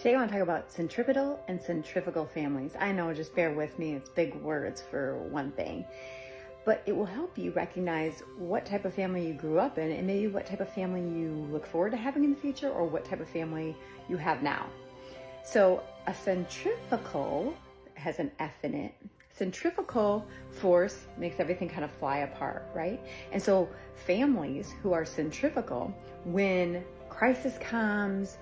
Today I want to talk about centripetal and centrifugal families. I know, just bear with me, it's big words for one thing. But it will help you recognize what type of family you grew up in and maybe what type of family you look forward to having in the future or what type of family you have now. So a centrifugal has an F in it. Centrifugal force makes everything kind of fly apart, right? And so families who are centrifugal, when crisis comes,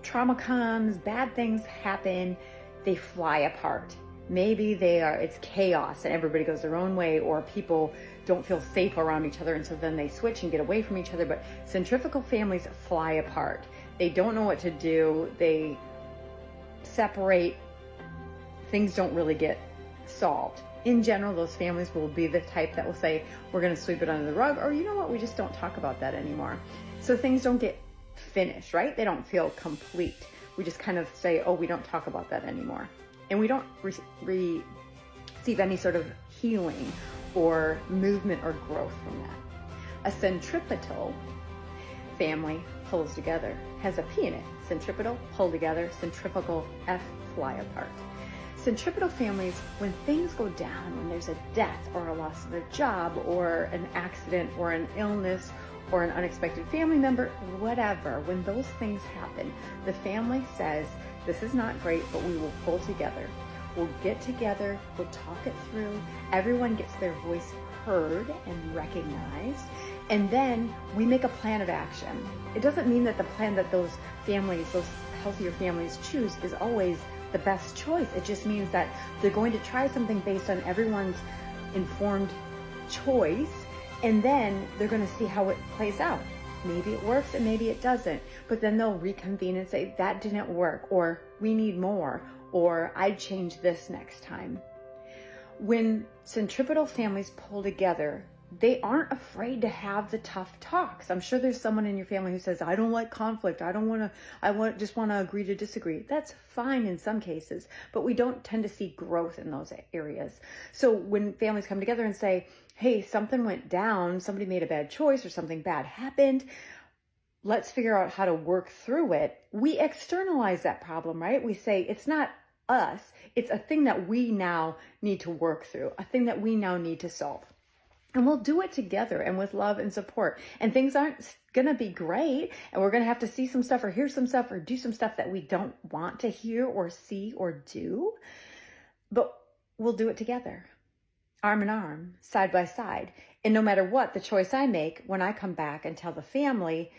trauma comes, bad things happen, they fly apart. Maybe it's chaos and everybody goes their own way, or people don't feel safe around each other, and so then they switch and get away from each other. But centrifugal families fly apart. They don't know what to do. They separate. Things don't really get solved. In general, those families will be the type that will say, we're going to sweep it under the rug, or you know what, we just don't talk about that anymore. So things don't get finished, right? They don't feel complete. We just kind of say, oh, we don't talk about that anymore. And we don't receive any sort of healing or movement or growth from that. A centripetal family pulls together, has a P in it. Centripetal, pull together, centrifugal, F, fly apart. Centripetal families, when things go down, when there's a death or a loss of a job or an accident or an illness or an unexpected family member, whatever, when those things happen, the family says, this is not great, but we will pull together. We'll get together, we'll talk it through, everyone gets their voice heard and recognized, and then we make a plan of action. It doesn't mean that the plan that those families, those healthier families choose is always the best choice. It just means that they're going to try something based on everyone's informed choice, and then they're going to see how it plays out. Maybe it works and maybe it doesn't, but then they'll reconvene and say, that didn't work, or we need more, or I'd change this next time. When centripetal families pull together, they aren't afraid to have the tough talks. I'm sure there's someone in your family who says, I don't like conflict. I just want to agree to disagree. That's fine in some cases, but we don't tend to see growth in those areas. So when families come together and say, hey, something went down, somebody made a bad choice or something bad happened, let's figure out how to work through it. We externalize that problem, right? We say, it's not us. It's a thing that we now need to work through, a thing that we now need to solve. And we'll do it together and with love and support. And things aren't going to be great. And we're going to have to see some stuff or hear some stuff or do some stuff that we don't want to hear or see or do. But we'll do it together, arm in arm, side by side. And no matter what the choice I make, when I come back and tell the family,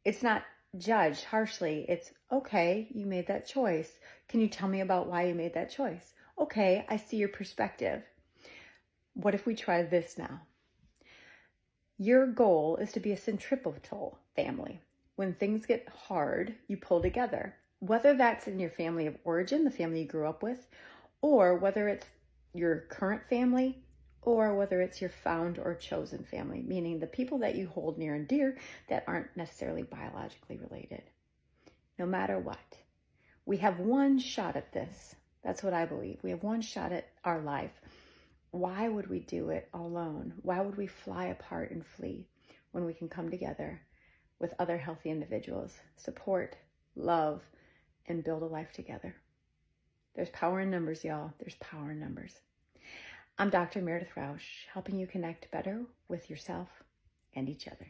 it's not judged harshly. It's, okay, you made that choice. Can you tell me about why you made that choice? Okay, I see your perspective. What if we try this now? Your goal is to be a centripetal family. When things get hard, you pull together. Whether that's in your family of origin, the family you grew up with, or whether it's your current family, or whether it's your found or chosen family, meaning the people that you hold near and dear that aren't necessarily biologically related. No matter what, we have one shot at this. That's what I believe. We have one shot at our life. Why would we do it alone? Why would we fly apart and flee when we can come together with other healthy individuals, support, love, and build a life together? There's power in numbers, y'all. There's power in numbers. I'm Dr. Meredith Rausch, helping you connect better with yourself and each other.